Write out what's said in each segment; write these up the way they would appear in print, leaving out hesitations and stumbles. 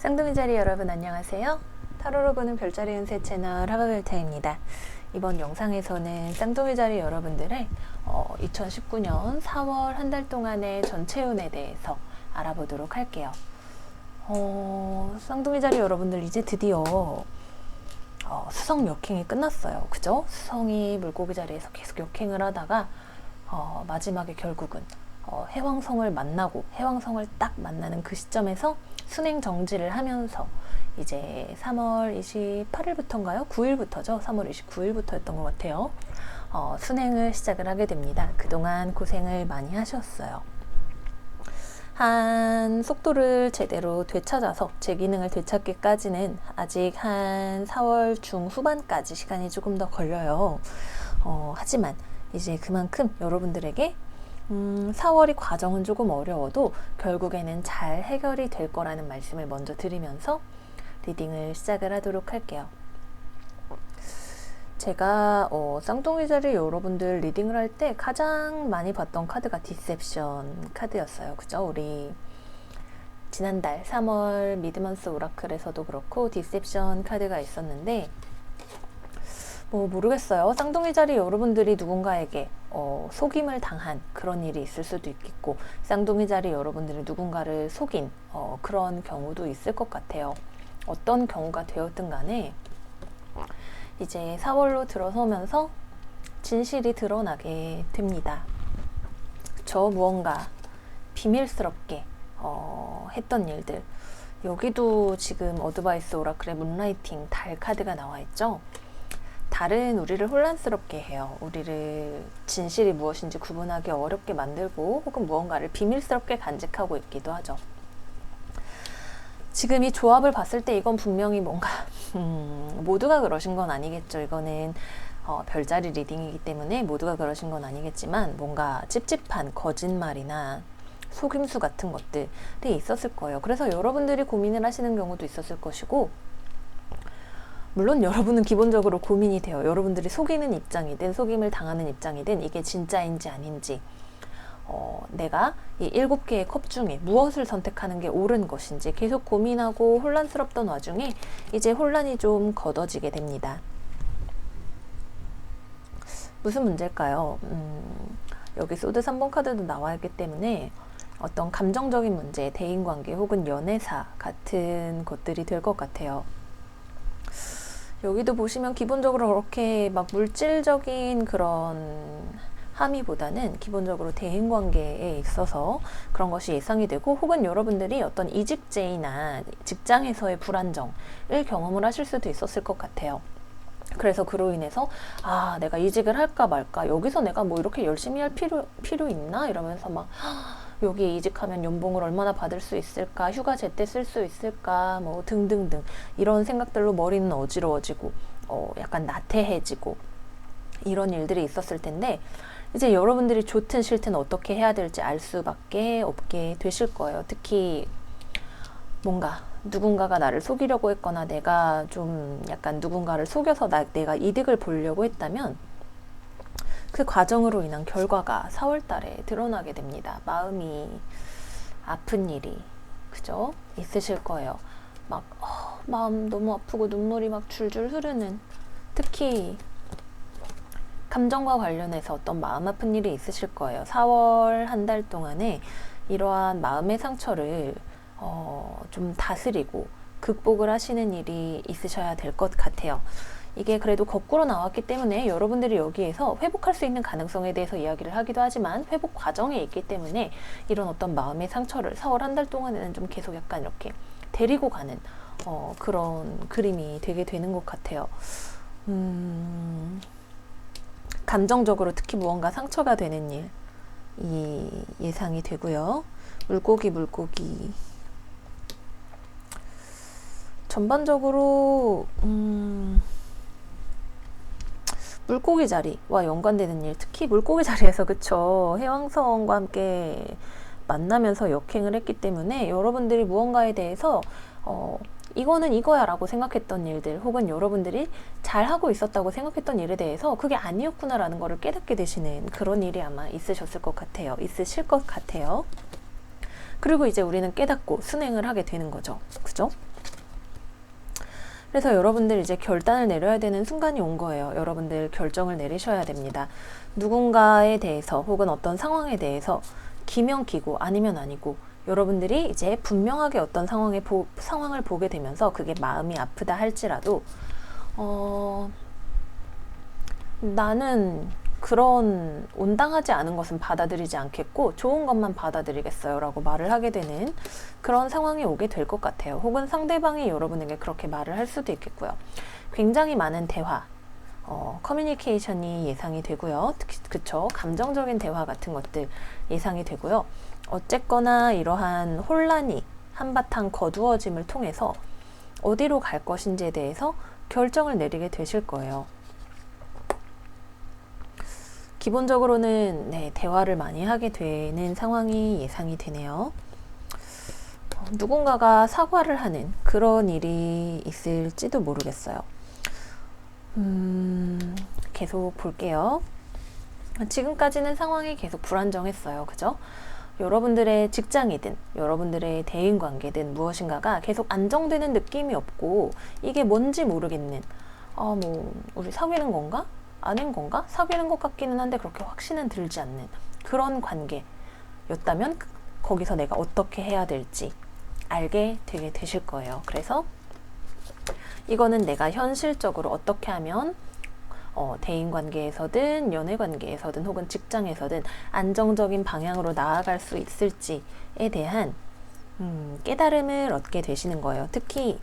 쌍둥이 자리 여러분 안녕하세요. 타로로 보는 별자리 운세 채널 하바별타입니다. 이번 영상에서는 쌍둥이 자리 여러분들의 2019년 4월 한 달 동안의 전체 운에 대해서 알아보도록 할게요. 쌍둥이 자리 여러분들 이제 드디어 수성 역행이 끝났어요. 그죠? 수성이 물고기 자리에서 계속 역행을 하다가 마지막에 결국은 해왕성을 만나고 해왕성을 딱 만나는 그 시점에서 순행 정지를 하면서 이제 3월 28일부터인가요? 9일부터죠. 3월 29일부터였던 것 같아요. 순행을 시작을 하게 됩니다. 그동안 고생을 많이 하셨어요. 한 속도를 제대로 되찾아서 제 기능을 되찾기까지는 아직 한 4월 중후반까지 시간이 조금 더 걸려요. 하지만 이제 그만큼 여러분들에게 4월이 과정은 조금 어려워도 결국에는 잘 해결이 될 거라는 말씀을 먼저 드리면서 리딩을 시작을 하도록 할게요. 제가 쌍둥이 자리 여러분들 리딩을 할 때 가장 많이 봤던 카드가 디셉션 카드였어요. 그죠? 우리 지난달 3월 미드먼스 오라클에서도 그렇고 디셉션 카드가 있었는데 모르겠어요. 쌍둥이 자리 여러분들이 누군가에게 속임을 당한 그런 일이 있을 수도 있겠고 쌍둥이 자리 여러분들이 누군가를 속인 그런 경우도 있을 것 같아요. 어떤 경우가 되었든 간에 이제 4월로 들어서면서 진실이 드러나게 됩니다. 저 무언가 비밀스럽게 했던 일들, 여기도 지금 어드바이스 오라클의 문라이팅 달 카드가 나와 있죠. 달은 우리를 혼란스럽게 해요. 우리를 진실이 무엇인지 구분하기 어렵게 만들고 혹은 무언가를 비밀스럽게 간직하고 있기도 하죠. 지금 이 조합을 봤을 때 이건 분명히 뭔가 모두가 그러신 건 아니겠죠. 이거는 별자리 리딩이기 때문에 모두가 그러신 건 아니겠지만 뭔가 찝찝한 거짓말이나 속임수 같은 것들이 있었을 거예요. 그래서 여러분들이 고민을 하시는 경우도 있었을 것이고 물론 여러분은 기본적으로 고민이 돼요. 여러분들이 속이는 입장이든 속임을 당하는 입장이든 이게 진짜인지 아닌지 내가 이 7개의 컵 중에 무엇을 선택하는 게 옳은 것인지 계속 고민하고 혼란스럽던 와중에 이제 혼란이 좀 걷어지게 됩니다. 무슨 문제일까요? 여기 소드 3번 카드도 나와 있기 때문에 어떤 감정적인 문제, 대인관계 혹은 연애사 같은 것들이 될 것 같아요. 여기도 보시면 기본적으로 그렇게 막 물질적인 그런 함의보다는 기본적으로 대인관계에 있어서 그런 것이 예상이 되고 혹은 여러분들이 어떤 이직제이나 직장에서의 불안정을 경험을 하실 수도 있었을 것 같아요. 그래서 그로 인해서 내가 이직을 할까 말까 여기서 내가 뭐 이렇게 열심히 할 필요 있나 이러면서 막 여기 이직하면 연봉을 얼마나 받을 수 있을까, 휴가 제때 쓸 수 있을까, 뭐 등등등 이런 생각들로 머리는 어지러워지고 약간 나태해지고 이런 일들이 있었을 텐데 이제 여러분들이 좋든 싫든 어떻게 해야 될지 알 수밖에 없게 되실 거예요. 특히 뭔가 누군가가 나를 속이려고 했거나 내가 좀 약간 누군가를 속여서 내가 이득을 보려고 했다면 그 과정으로 인한 결과가 4월 달에 드러나게 됩니다. 마음이 아픈 일이 그죠? 있으실 거예요. 막 마음 너무 아프고 눈물이 막 줄줄 흐르는 특히 감정과 관련해서 어떤 마음 아픈 일이 있으실 거예요. 4월 한 달 동안에 이러한 마음의 상처를 좀 다스리고 극복을 하시는 일이 있으셔야 될 것 같아요. 이게 그래도 거꾸로 나왔기 때문에 여러분들이 여기에서 회복할 수 있는 가능성에 대해서 이야기를 하기도 하지만 회복 과정에 있기 때문에 이런 어떤 마음의 상처를 4월 한 달 동안에는 좀 계속 약간 이렇게 데리고 가는 그런 그림이 되게 되는 것 같아요. 감정적으로 특히 무언가 상처가 되는 일이 예상이 되고요. 물고기 전반적으로 물고기 자리와 연관되는 일, 특히 물고기 자리에서 그쵸 해왕성과 함께 만나면서 역행을 했기 때문에 여러분들이 무언가에 대해서 이거는 이거야 라고 생각했던 일들 혹은 여러분들이 잘하고 있었다고 생각했던 일에 대해서 그게 아니었구나 라는 거를 깨닫게 되시는 그런 일이 아마 있으실 것 같아요. 그리고 이제 우리는 깨닫고 순행을 하게 되는 거죠. 그죠? 그래서 여러분들 이제 결단을 내려야 되는 순간이 온 거예요. 여러분들 결정을 내리셔야 됩니다. 누군가에 대해서 혹은 어떤 상황에 대해서 기면 기고 아니면 아니고, 여러분들이 이제 분명하게 어떤 상황을 보게 되면서 그게 마음이 아프다 할지라도 나는 그런 온당하지 않은 것은 받아들이지 않겠고 좋은 것만 받아들이겠어요 라고 말을 하게 되는 그런 상황이 오게 될 것 같아요. 혹은 상대방이 여러분에게 그렇게 말을 할 수도 있겠고요. 굉장히 많은 대화, 커뮤니케이션이 예상이 되고요. 그쵸? 감정적인 대화 같은 것들 예상이 되고요. 어쨌거나 이러한 혼란이 한바탕 거두어짐을 통해서 어디로 갈 것인지에 대해서 결정을 내리게 되실 거예요. 기본적으로는 대화를 많이 하게 되는 상황이 예상이 되네요. 누군가가 사과를 하는 그런 일이 있을지도 모르겠어요. 계속 볼게요. 지금까지는 상황이 계속 불안정했어요. 그죠? 여러분들의 직장이든 여러분들의 대인관계든 무엇인가가 계속 안정되는 느낌이 없고 이게 뭔지 모르겠는 우리 사귀는 건가? 아닌 건가? 사귀는 것 같기는 한데 그렇게 확신은 들지 않는 그런 관계였다면 거기서 내가 어떻게 해야 될지 알게 되게 되실 거예요. 그래서 이거는 내가 현실적으로 어떻게 하면 대인관계에서든 연애관계에서든 혹은 직장에서든 안정적인 방향으로 나아갈 수 있을지에 대한 깨달음을 얻게 되시는 거예요. 특히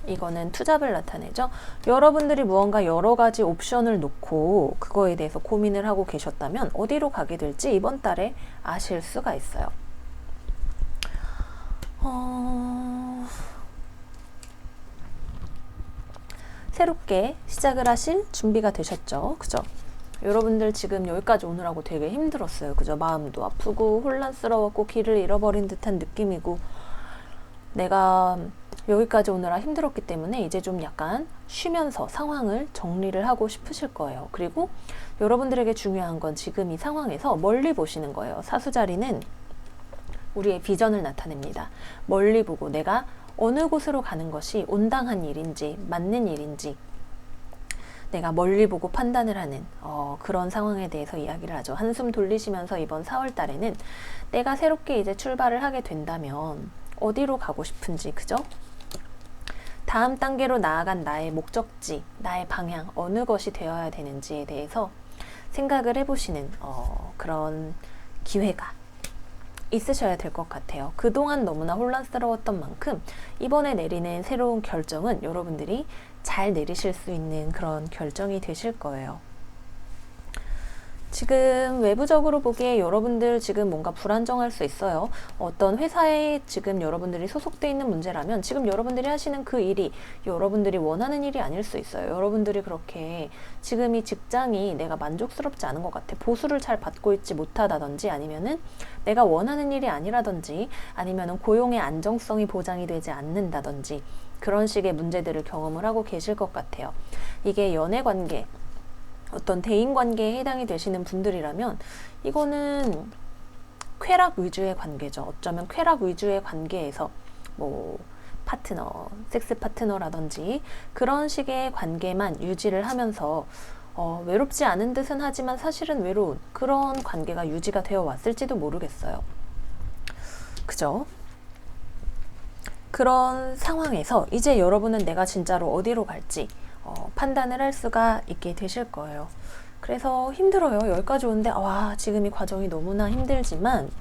이거는 투잡을 나타내죠. 여러분들이 무언가 여러 가지 옵션을 놓고 그거에 대해서 고민을 하고 계셨다면 어디로 가게 될지 이번 달에 아실 수가 있어요. 새롭게 시작을 하실 준비가 되셨죠? 그죠? 여러분들 지금 여기까지 오느라고 되게 힘들었어요. 그죠? 마음도 아프고 혼란스러웠고 길을 잃어버린 듯한 느낌이고 내가 여기까지 오느라 힘들었기 때문에 이제 좀 약간 쉬면서 상황을 정리를 하고 싶으실 거예요. 그리고 여러분들에게 중요한 건 지금 이 상황에서 멀리 보시는 거예요. 사수자리는 우리의 비전을 나타냅니다. 멀리 보고 내가 어느 곳으로 가는 것이 온당한 일인지 맞는 일인지 내가 멀리 보고 판단을 하는 그런 상황에 대해서 이야기를 하죠. 한숨 돌리시면서 이번 4월 달에는 내가 새롭게 이제 출발을 하게 된다면 어디로 가고 싶은지, 그죠? 다음 단계로 나아간 나의 목적지, 나의 방향, 어느 것이 되어야 되는지에 대해서 생각을 해보시는 그런 기회가 있으셔야 될 것 같아요. 그동안 너무나 혼란스러웠던 만큼 이번에 내리는 새로운 결정은 여러분들이 잘 내리실 수 있는 그런 결정이 되실 거예요. 지금 외부적으로 보기에 여러분들 지금 뭔가 불안정할 수 있어요. 어떤 회사에 지금 여러분들이 소속돼 있는 문제라면 지금 여러분들이 하시는 그 일이 여러분들이 원하는 일이 아닐 수 있어요. 여러분들이 그렇게 지금 이 직장이 내가 만족스럽지 않은 것 같아. 보수를 잘 받고 있지 못하다든지 아니면은 내가 원하는 일이 아니라든지 아니면은 고용의 안정성이 보장이 되지 않는다든지 그런 식의 문제들을 경험을 하고 계실 것 같아요. 이게 연애관계 어떤 대인관계에 해당이 되시는 분들이라면 이거는 쾌락 위주의 관계죠. 어쩌면 쾌락 위주의 관계에서 파트너, 섹스 파트너라든지 그런 식의 관계만 유지를 하면서 외롭지 않은 듯은 하지만 사실은 외로운 그런 관계가 유지가 되어 왔을지도 모르겠어요. 그죠? 그런 상황에서 이제 여러분은 내가 진짜로 어디로 갈지 판단을 할 수가 있게 되실 거예요. 그래서 힘들어요. 여기까지 오는데 지금 이 과정이 너무나 힘들지만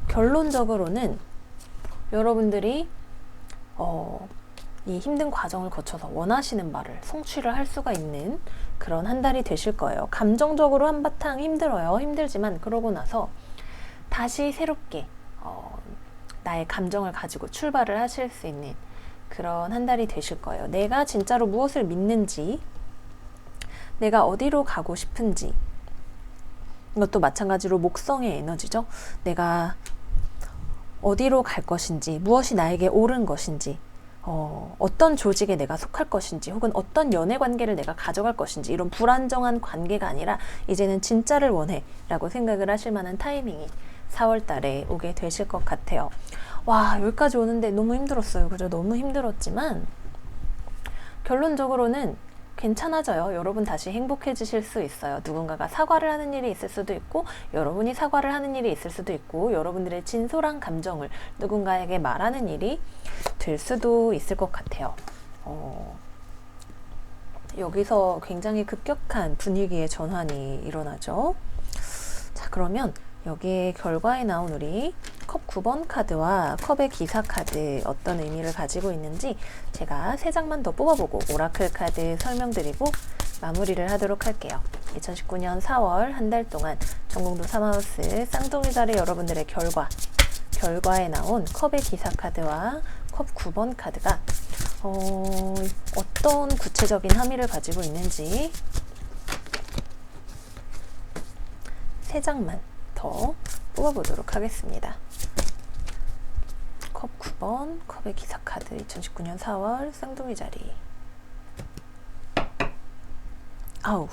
결론적으로는 여러분들이 이 힘든 과정을 거쳐서 원하시는 바를 성취를 할 수가 있는 그런 한 달이 되실 거예요. 감정적으로 한바탕 힘들어요. 힘들지만 그러고 나서 다시 새롭게 나의 감정을 가지고 출발을 하실 수 있는 그런 한 달이 되실 거예요. 내가 진짜로 무엇을 믿는지, 내가 어디로 가고 싶은지, 이것도 마찬가지로 목성의 에너지죠. 내가 어디로 갈 것인지, 무엇이 나에게 옳은 것인지, 어떤 조직에 내가 속할 것인지, 혹은 어떤 연애 관계를 내가 가져갈 것인지, 이런 불안정한 관계가 아니라 이제는 진짜를 원해 라고 생각을 하실 만한 타이밍이 4월 달에 오게 되실 것 같아요. 여기까지 오는데 너무 힘들었어요. 그죠? 너무 힘들었지만 결론적으로는 괜찮아져요. 여러분 다시 행복해지실 수 있어요. 누군가가 사과를 하는 일이 있을 수도 있고, 여러분이 사과를 하는 일이 있을 수도 있고, 여러분들의 진솔한 감정을 누군가에게 말하는 일이 될 수도 있을 것 같아요. 여기서 굉장히 급격한 분위기의 전환이 일어나죠. 자, 그러면 여기에 결과에 나온 우리 컵 9번 카드와 컵의 기사 카드 어떤 의미를 가지고 있는지 제가 3장만 더 뽑아보고 오라클 카드 설명드리고 마무리를 하도록 할게요. 2019년 4월 한 달 동안 전공도 3하우스 쌍둥이 자리 여러분들의 결과에 나온 컵의 기사 카드와 컵 9번 카드가 어떤 구체적인 함의를 가지고 있는지 3장만 더 뽑아보도록 하겠습니다. 컵 9번, 컵의 기사 카드 2019년 4월 쌍둥이 자리. 아우.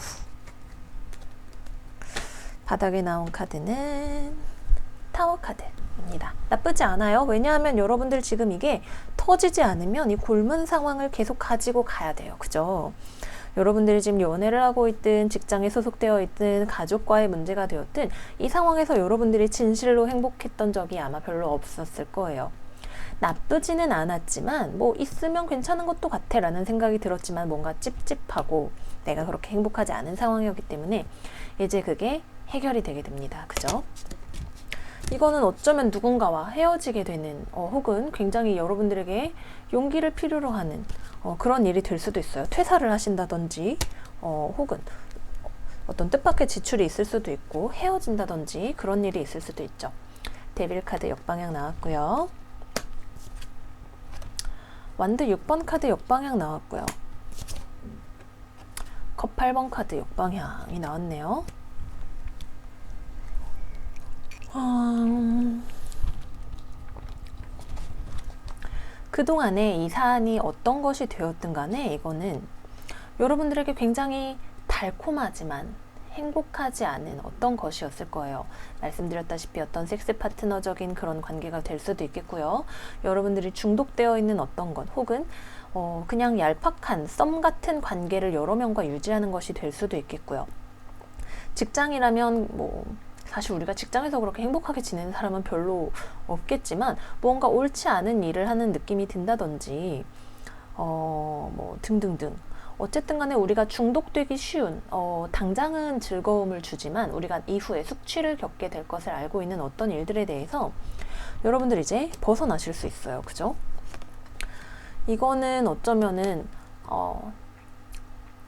바닥에 나온 카드는 타워 카드입니다. 나쁘지 않아요. 왜냐하면 여러분들 지금 이게 터지지 않으면 이 골문 상황을 계속 가지고 가야 돼요. 그죠? 여러분들이 지금 연애를 하고 있든 직장에 소속되어 있든 가족과의 문제가 되었든 이 상황에서 여러분들이 진실로 행복했던 적이 아마 별로 없었을 거예요. 나쁘지는 않았지만 뭐 있으면 괜찮은 것도 같아 라는 생각이 들었지만 뭔가 찝찝하고 내가 그렇게 행복하지 않은 상황이었기 때문에 이제 그게 해결이 되게 됩니다. 그죠? 이거는 어쩌면 누군가와 헤어지게 되는 혹은 굉장히 여러분들에게 용기를 필요로 하는 그런 일이 될 수도 있어요. 퇴사를 하신다든지 혹은 어떤 뜻밖의 지출이 있을 수도 있고 헤어진다든지 그런 일이 있을 수도 있죠. 데빌 카드 역방향 나왔고요. 완드 6번 카드 역방향 나왔고요. 컵 8번 카드 역방향이 나왔네요. 그동안에 이 사안이 어떤 것이 되었든 간에 이거는 여러분들에게 굉장히 달콤하지만 행복하지 않은 어떤 것이었을 거예요. 말씀드렸다시피 어떤 섹스 파트너적인 그런 관계가 될 수도 있겠고요. 여러분들이 중독되어 있는 어떤 것 혹은 그냥 얄팍한 썸 같은 관계를 여러 명과 유지하는 것이 될 수도 있겠고요. 직장이라면 사실 우리가 직장에서 그렇게 행복하게 지내는 사람은 별로 없겠지만 뭔가 옳지 않은 일을 하는 느낌이 든다든지 등등등 어쨌든 간에 우리가 중독되기 쉬운 당장은 즐거움을 주지만 우리가 이후에 숙취를 겪게 될 것을 알고 있는 어떤 일들에 대해서 여러분들 이제 벗어나실 수 있어요. 그죠? 이거는 어쩌면은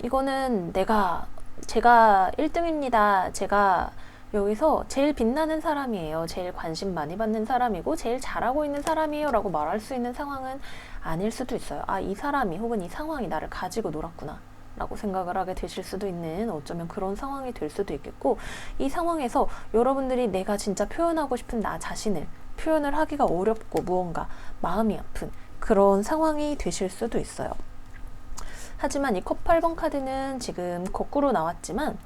이거는 제가 1등입니다. 제가 여기서 제일 빛나는 사람이에요. 제일 관심 많이 받는 사람이고 제일 잘하고 있는 사람이에요 라고 말할 수 있는 상황은 아닐 수도 있어요. 이 사람이 혹은 이 상황이 나를 가지고 놀았구나 라고 생각을 하게 되실 수도 있는 어쩌면 그런 상황이 될 수도 있겠고 이 상황에서 여러분들이 내가 진짜 표현하고 싶은 나 자신을 표현을 하기가 어렵고 무언가 마음이 아픈 그런 상황이 되실 수도 있어요. 하지만 이 컵 8번 카드는 지금 거꾸로 나왔지만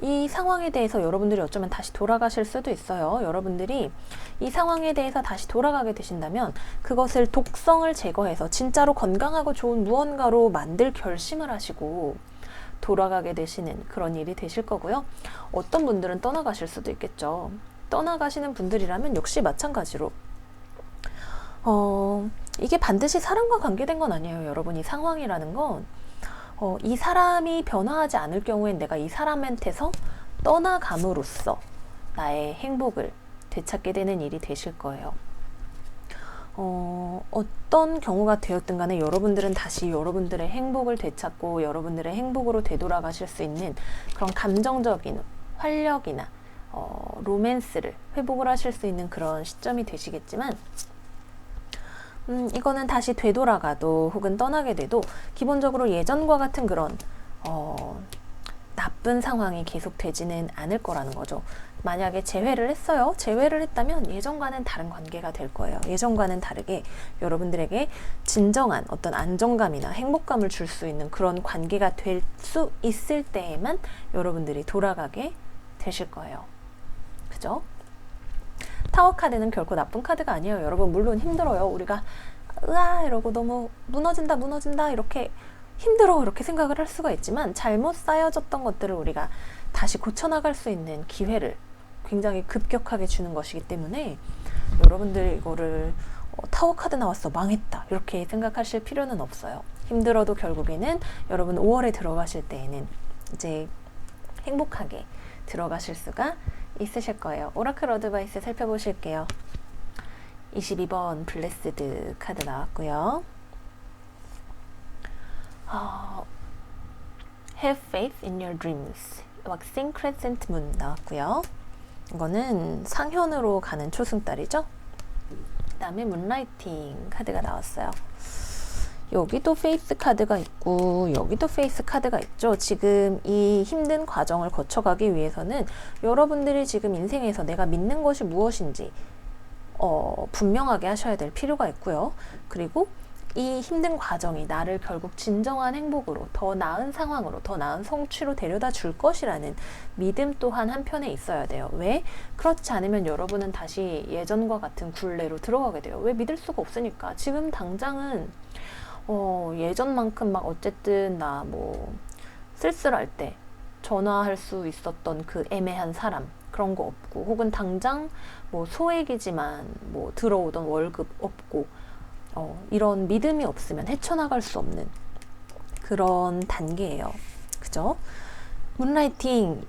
이 상황에 대해서 여러분들이 어쩌면 다시 돌아가실 수도 있어요. 여러분들이 이 상황에 대해서 다시 돌아가게 되신다면 그것을 독성을 제거해서 진짜로 건강하고 좋은 무언가로 만들 결심을 하시고 돌아가게 되시는 그런 일이 되실 거고요. 어떤 분들은 떠나가실 수도 있겠죠. 떠나가시는 분들이라면 역시 마찬가지로 이게 반드시 사람과 관계된 건 아니에요. 여러분 이 상황이라는 건 이 사람이 변화하지 않을 경우엔 내가 이 사람한테서 떠나감으로써 나의 행복을 되찾게 되는 일이 되실 거예요. 어떤 경우가 되었든 간에 여러분들은 다시 여러분들의 행복을 되찾고 여러분들의 행복으로 되돌아가실 수 있는 그런 감정적인 활력이나 로맨스를 회복을 하실 수 있는 그런 시점이 되시겠지만 이거는 다시 되돌아가도 혹은 떠나게 돼도 기본적으로 예전과 같은 그런 나쁜 상황이 계속되지는 않을 거라는 거죠. 만약에 재회를 했어요. 재회를 했다면 예전과는 다른 관계가 될 거예요. 예전과는 다르게 여러분들에게 진정한 어떤 안정감이나 행복감을 줄 수 있는 그런 관계가 될 수 있을 때에만 여러분들이 돌아가게 되실 거예요. 그죠? 타워 카드는 결코 나쁜 카드가 아니에요. 여러분 물론 힘들어요. 우리가 으아 이러고 너무 무너진다 이렇게 힘들어 이렇게 생각을 할 수가 있지만 잘못 쌓여졌던 것들을 우리가 다시 고쳐나갈 수 있는 기회를 굉장히 급격하게 주는 것이기 때문에 여러분들이 이거를 타워 카드 나왔어 망했다 이렇게 생각하실 필요는 없어요. 힘들어도 결국에는 여러분 5월에 들어가실 때에는 이제 행복하게 들어가실 수가 있으실 거예요. 오라클 어드바이스 살펴보실게요. 22번 블레스드 카드 나왔고요. Have faith in your dreams. 왁싱 크레센트 문 나왔고요. 이거는 상현으로 가는 초승달이죠. 그 다음에 문라이팅 카드가 나왔어요. 여기도 페이스 카드가 있고 여기도 페이스 카드가 있죠. 지금 이 힘든 과정을 거쳐가기 위해서는 여러분들이 지금 인생에서 내가 믿는 것이 무엇인지 분명하게 하셔야 될 필요가 있고요. 그리고 이 힘든 과정이 나를 결국 진정한 행복으로, 더 나은 상황으로, 더 나은 성취로 데려다 줄 것이라는 믿음 또한 한편에 있어야 돼요. 왜? 그렇지 않으면 여러분은 다시 예전과 같은 굴레로 들어가게 돼요. 왜? 믿을 수가 없으니까. 지금 당장은 예전만큼 막 어쨌든 나 뭐 쓸쓸할 때 전화할 수 있었던 그 애매한 사람 그런 거 없고, 혹은 당장 뭐 소액이지만 뭐 들어오던 월급 없고, 이런 믿음이 없으면 헤쳐나갈 수 없는 그런 단계예요. 그죠? 문라이팅.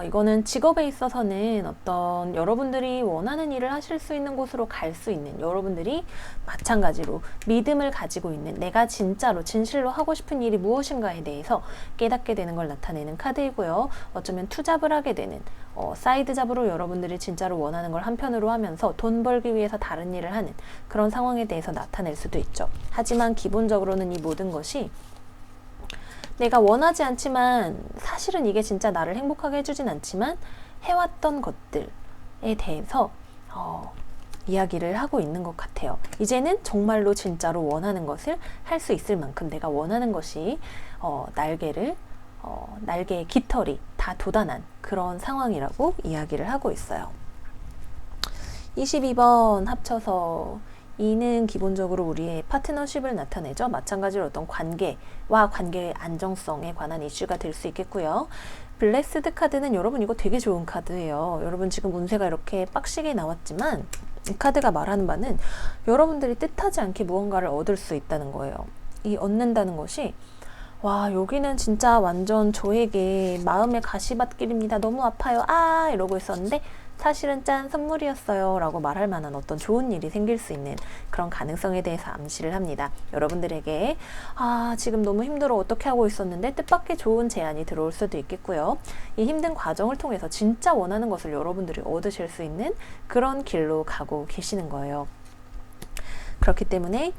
이거는 직업에 있어서는 어떤 여러분들이 원하는 일을 하실 수 있는 곳으로 갈 수 있는, 여러분들이 마찬가지로 믿음을 가지고 있는, 내가 진짜로 진실로 하고 싶은 일이 무엇인가에 대해서 깨닫게 되는 걸 나타내는 카드이고요. 어쩌면 투잡을 하게 되는, 사이드 잡으로 여러분들이 진짜로 원하는 걸 한편으로 하면서 돈 벌기 위해서 다른 일을 하는 그런 상황에 대해서 나타낼 수도 있죠. 하지만 기본적으로는 이 모든 것이 내가 원하지 않지만, 사실은 이게 진짜 나를 행복하게 해주진 않지만 해왔던 것들에 대해서 이야기를 하고 있는 것 같아요. 이제는 정말로 진짜로 원하는 것을 할 수 있을 만큼 내가 원하는 것이 날개의 깃털이 다 돋아난 그런 상황이라고 이야기를 하고 있어요. 22번 합쳐서 2는 기본적으로 우리의 파트너십을 나타내죠. 마찬가지로 어떤 관계와 관계의 안정성에 관한 이슈가 될 수 있겠고요. 블레스드 카드는 여러분 이거 되게 좋은 카드예요. 여러분 지금 운세가 이렇게 빡시게 나왔지만 이 카드가 말하는 바는 여러분들이 뜻하지 않게 무언가를 얻을 수 있다는 거예요. 이 얻는다는 것이 와, 여기는 진짜 완전 저에게 마음의 가시밭길입니다. 너무 아파요. 아, 이러고 있었는데 사실은 짠, 선물이었어요 라고 말할 만한 어떤 좋은 일이 생길 수 있는 그런 가능성에 대해서 암시를 합니다. 여러분들에게 지금 너무 힘들어 어떻게 하고 있었는데 뜻밖의 좋은 제안이 들어올 수도 있겠고요. 이 힘든 과정을 통해서 진짜 원하는 것을 여러분들이 얻으실 수 있는 그런 길로 가고 계시는 거예요. 그렇기 때문에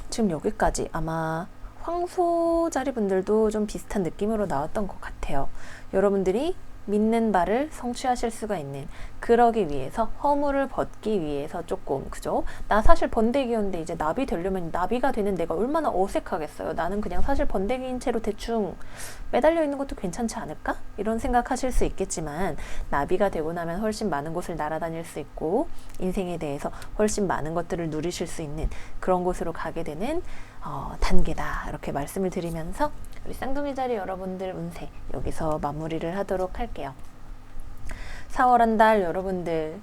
지금 여기까지 아마 황소자리 분들도 좀 비슷한 느낌으로 나왔던 것 같아요. 여러분들이 믿는 바를 성취하실 수가 있는, 그러기 위해서 허물을 벗기 위해서 조금, 그죠? 나 사실 번데기였는데 이제 나비 되려면 나비가 되는 내가 얼마나 어색하겠어요. 나는 그냥 사실 번데기인 채로 대충 매달려 있는 것도 괜찮지 않을까? 이런 생각하실 수 있겠지만 나비가 되고 나면 훨씬 많은 곳을 날아다닐 수 있고 인생에 대해서 훨씬 많은 것들을 누리실 수 있는 그런 곳으로 가게 되는 단계다, 이렇게 말씀을 드리면서 우리 쌍둥이 자리 여러분들 운세 여기서 마무리를 하도록 할게요. 4월 한 달 여러분들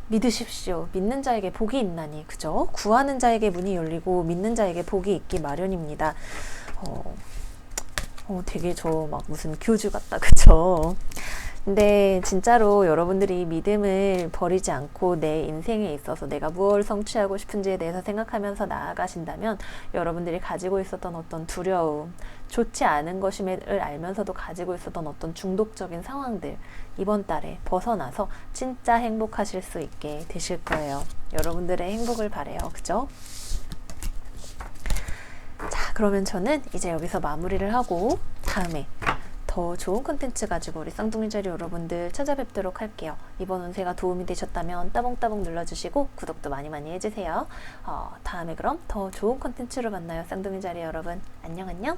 믿으십시오. 믿는 자에게 복이 있나니, 그죠? 구하는 자에게 문이 열리고 믿는 자에게 복이 있기 마련입니다. 되게 저 막 무슨 교주 같다, 그죠? 근데 진짜로 여러분들이 믿음을 버리지 않고 내 인생에 있어서 내가 무엇을 성취하고 싶은지에 대해서 생각하면서 나아가신다면 여러분들이 가지고 있었던 어떤 두려움, 좋지 않은 것임을 알면서도 가지고 있었던 어떤 중독적인 상황들, 이번 달에 벗어나서 진짜 행복하실 수 있게 되실 거예요. 여러분들의 행복을 바래요. 그죠? 자, 그러면 저는 이제 여기서 마무리를 하고 다음에 더 좋은 컨텐츠 가지고 우리 쌍둥이 자리 여러분들 찾아뵙도록 할게요. 이번 운세가 도움이 되셨다면 따봉따봉 눌러주시고 구독도 많이 많이 해주세요. 다음에 그럼 더 좋은 컨텐츠로 만나요. 쌍둥이 자리 여러분, 안녕 안녕.